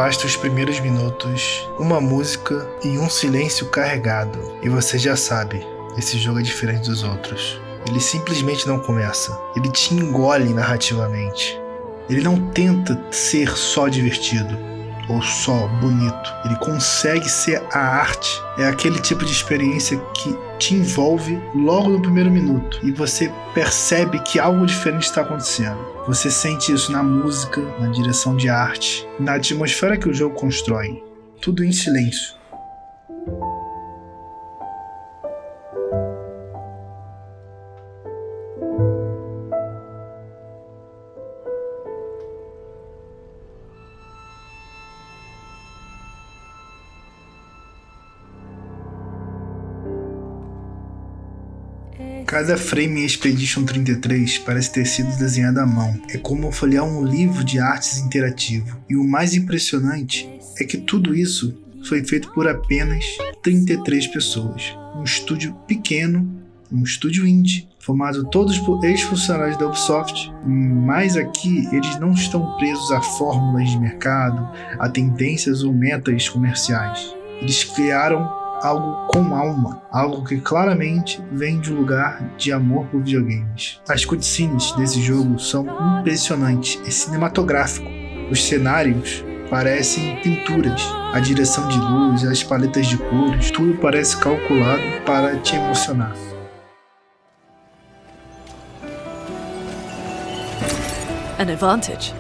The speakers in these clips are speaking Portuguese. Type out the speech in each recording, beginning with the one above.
Basta os primeiros minutos, uma música e um silêncio carregado, e você já sabe, esse jogo é diferente dos outros. Ele simplesmente não começa, ele te engole narrativamente. Ele não tenta ser só divertido ou só bonito, ele consegue ser a arte. É aquele tipo de experiência que te envolve logo no primeiro minuto e você percebe que algo diferente está acontecendo. Você sente isso na música, na direção de arte, na atmosfera que o jogo constrói, tudo em silêncio. Cada frame em Expedition 33 parece ter sido desenhado à mão. É como folhear um livro de artes interativo. E o mais impressionante é que tudo isso foi feito por apenas 33 pessoas. Um estúdio pequeno, um estúdio indie, formado todos por ex-funcionários da Ubisoft, mas aqui eles não estão presos a fórmulas de mercado, a tendências ou metas comerciais. Eles criaram algo com alma, algo que claramente vem de um lugar de amor por videogames. As cutscenes desse jogo são impressionantes e cinematográfico. Os cenários parecem pinturas, a direção de luz, as paletas de cores, tudo parece calculado para te emocionar. An advantage.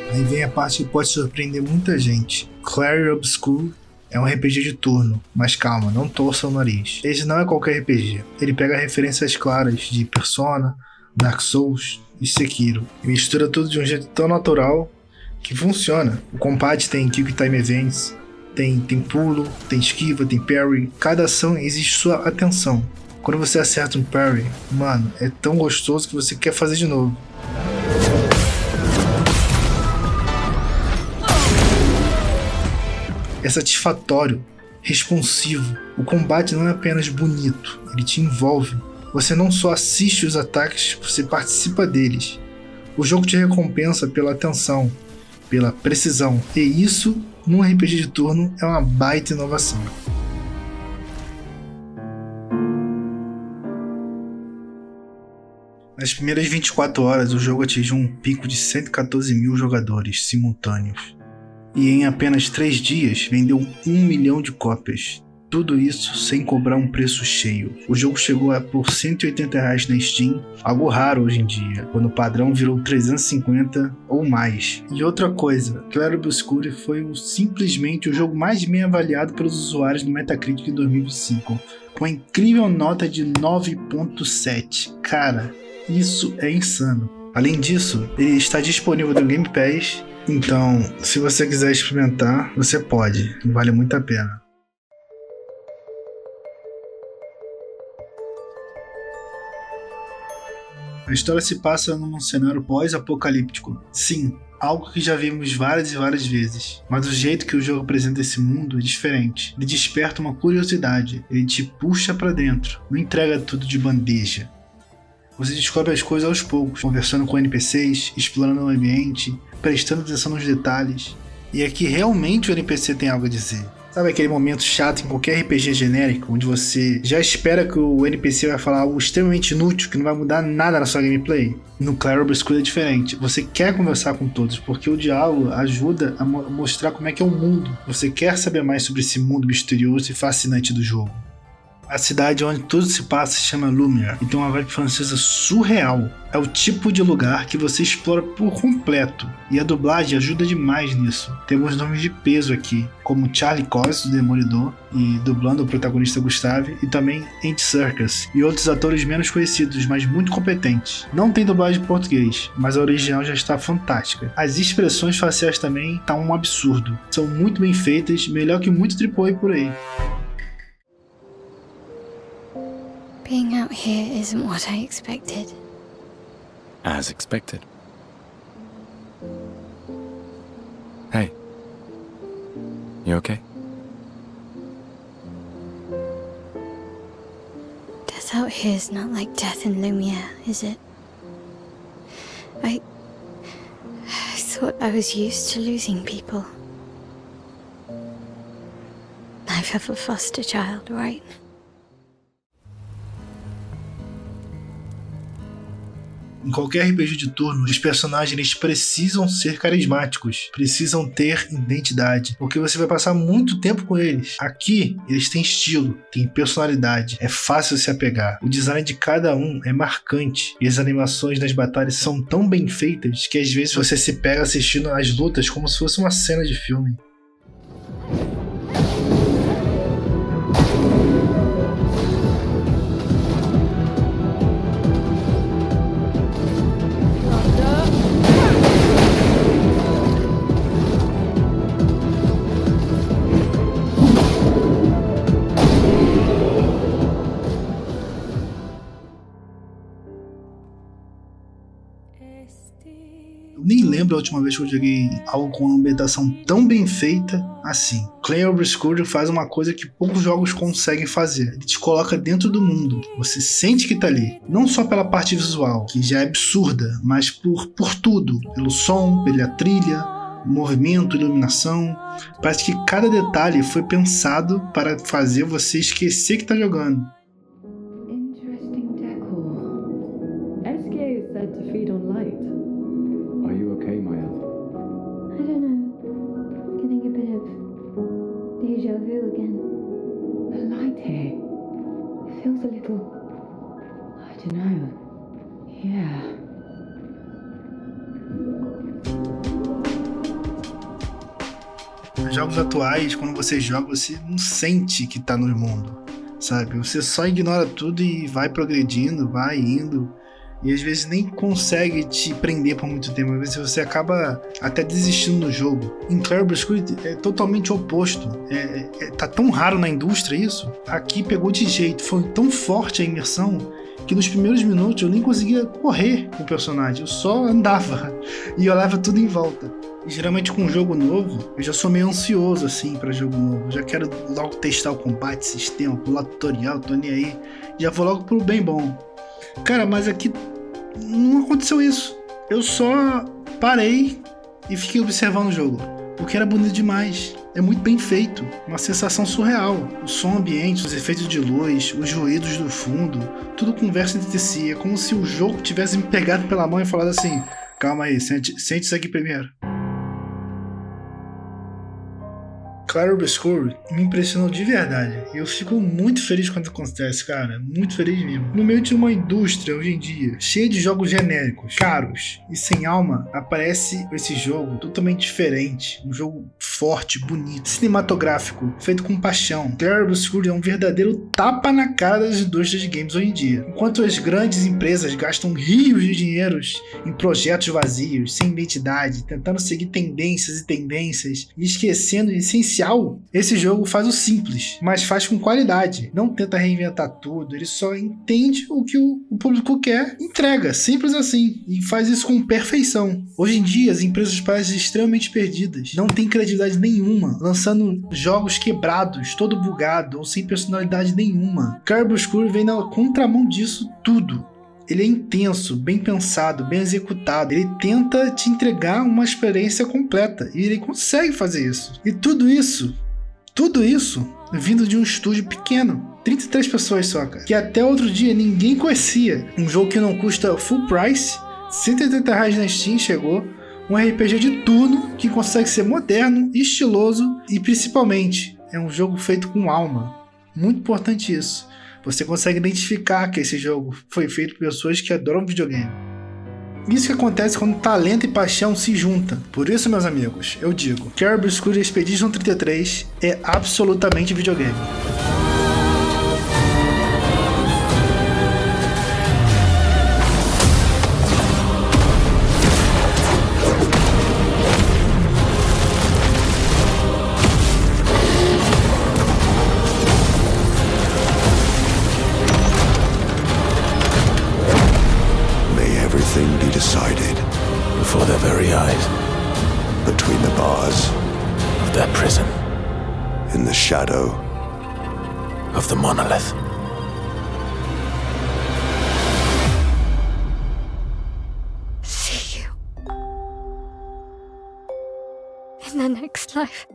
Aí vem a parte que pode surpreender muita gente. Clair Obscur é um RPG de turno, mas calma, não torça o nariz. Esse não é qualquer RPG. Ele pega referências claras de Persona, Dark Souls e Sekiro e mistura tudo de um jeito tão natural que funciona. O combate tem Quick Time Events, tem pulo, tem esquiva, tem parry. Cada ação exige sua atenção. Quando você acerta um parry, mano, é tão gostoso que você quer fazer de novo. É satisfatório, responsivo. O combate não é apenas bonito, ele te envolve. Você não só assiste os ataques, você participa deles. O jogo te recompensa pela atenção, pela precisão, e isso, num RPG de turno, é uma baita inovação. Nas primeiras 24 horas, o jogo atingiu um pico de 114 mil jogadores simultâneos. E em apenas 3 dias vendeu 1 milhão de cópias. Tudo isso sem cobrar um preço cheio. O jogo chegou a por R$180 na Steam, algo raro hoje em dia, quando o padrão virou 350 ou mais. E outra coisa, Clair Obscur foi simplesmente o jogo mais bem avaliado pelos usuários no Metacritic em 2005, com a incrível nota de 9.7. Cara, isso é insano. Além disso, ele está disponível no Game Pass. Então, se você quiser experimentar, você pode, vale muito a pena. A história se passa num cenário pós-apocalíptico. Sim, algo que já vimos várias e várias vezes. Mas o jeito que o jogo apresenta esse mundo é diferente. Ele desperta uma curiosidade, ele te puxa pra dentro, não entrega tudo de bandeja. Você descobre as coisas aos poucos, conversando com NPCs, explorando o ambiente, prestando atenção nos detalhes. E aqui realmente o NPC tem algo a dizer. Sabe aquele momento chato em qualquer RPG genérico, onde você já espera que o NPC vai falar algo extremamente inútil, que não vai mudar nada na sua gameplay? No Clair Obscur é diferente. Você quer conversar com todos, porque o diálogo ajuda a mostrar como é que é o mundo. Você quer saber mais sobre esse mundo misterioso e fascinante do jogo. A cidade onde tudo se passa se chama Lumière e tem uma vibe francesa surreal. É o tipo de lugar que você explora por completo, e a dublagem ajuda demais nisso. Temos nomes de peso aqui, como Charlie Cox, do Demolidor, e dublando o protagonista Gustave, e também Andy Serkis, e outros atores menos conhecidos, mas muito competentes. Não tem dublagem em português, mas a original já está fantástica. As expressões faciais também estão um absurdo. São muito bem feitas, melhor que muito AAA por aí. Being out here isn't what I expected. As expected. Hey, You okay? Death out here's not like death in Lumiere, is it? I thought I was used to losing people. I've have a foster child, right? Em qualquer RPG de turno, os personagens eles precisam ser carismáticos, precisam ter identidade, porque você vai passar muito tempo com eles. Aqui, eles têm estilo, têm personalidade, é fácil se apegar. O design de cada um é marcante e as animações das batalhas são tão bem feitas que às vezes você se pega assistindo as lutas como se fosse uma cena de filme. Eu nem lembro a última vez que eu joguei algo com uma ambientação tão bem feita assim. Clair Obscur faz uma coisa que poucos jogos conseguem fazer. Ele te coloca dentro do mundo. Você sente que tá ali. Não só pela parte visual, que já é absurda, mas por tudo. Pelo som, pela trilha, movimento, iluminação. Parece que cada detalhe foi pensado para fazer você esquecer que tá jogando. Interesting decor. SK is said to feed on light. Are you okay, Maya? I don't know. Getting a bit of deja vu again. The light here. It feels a little... I don't know. Yeah. Nos jogos atuais, quando você joga, você não sente que tá no mundo, sabe? Você só ignora tudo e vai progredindo, vai indo. E às vezes nem consegue te prender por muito tempo. Às vezes você acaba até desistindo do jogo. Em Clair Obscur é totalmente oposto. Tá tão raro na indústria isso. Aqui pegou de jeito. Foi tão forte a imersão que nos primeiros minutos eu nem conseguia correr com o personagem. Eu só andava e olhava tudo em volta. E geralmente com um jogo novo, eu já sou meio ansioso assim pra jogo novo. Eu já quero logo testar o combate, sistema, pular tutorial, tô nem aí. Já vou logo pro bem bom. Cara, mas aqui não aconteceu isso. Eu só parei e fiquei observando o jogo, porque era bonito demais. É muito bem feito, uma sensação surreal. O som ambiente, os efeitos de luz, os ruídos do fundo, tudo conversa entre si. É como se o jogo tivesse me pegado pela mão e falado assim: calma aí, sente isso aqui primeiro. Clair Obscur me impressionou de verdade. Eu fico muito feliz quando acontece, cara. Muito feliz mesmo. No meio de uma indústria hoje em dia cheia de jogos genéricos, caros e sem alma, aparece esse jogo totalmente diferente. Um jogo forte, bonito, cinematográfico, feito com paixão. Clair Obscur é um verdadeiro tapa na cara das indústrias de games hoje em dia. Enquanto as grandes empresas gastam rios de dinheiros em projetos vazios, sem identidade, tentando seguir tendências e esquecendo o essencial, esse jogo faz o simples, mas faz com qualidade. Não tenta reinventar tudo, ele só entende o que o público quer, entrega, simples assim, e faz isso com perfeição. Hoje em dia, as empresas parecem extremamente perdidas, não tem credibilidade nenhuma, lançando jogos quebrados, todo bugado ou sem personalidade nenhuma. Clair Obscur vem na contramão disso tudo. Ele é intenso, bem pensado, bem executado. Ele tenta te entregar uma experiência completa. E ele consegue fazer isso. E tudo isso vindo de um estúdio pequeno. 33 pessoas só, cara. Que até outro dia ninguém conhecia. Um jogo que não custa full price. R$180 na Steam chegou. Um RPG de turno que consegue ser moderno, estiloso e principalmente é um jogo feito com alma. Muito importante isso. Você consegue identificar que esse jogo foi feito por pessoas que adoram videogame. Isso que acontece quando talento e paixão se juntam. Por isso, meus amigos, eu digo, Clair Obscur Expedition 33 é absolutamente videogame. Be decided before their very eyes, between the bars of their prison. in the shadow of the monolith. See you in the next life.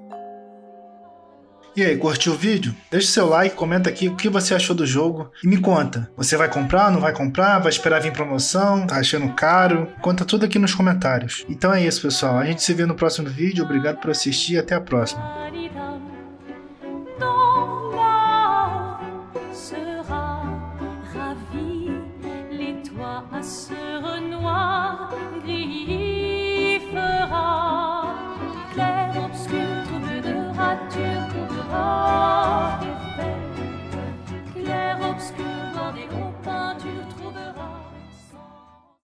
E aí, curtiu o vídeo? Deixa seu like, comenta aqui o que você achou do jogo e me conta. Você vai comprar, não vai comprar? Vai esperar vir promoção? Tá achando caro? Conta tudo aqui nos comentários. Então é isso, pessoal. A gente se vê no próximo vídeo. Obrigado por assistir e até a próxima. Ton âme sera ravie, les toits se renoient, gris fera, clair obscur, trouble de rature, trouvera effet, clair obscur.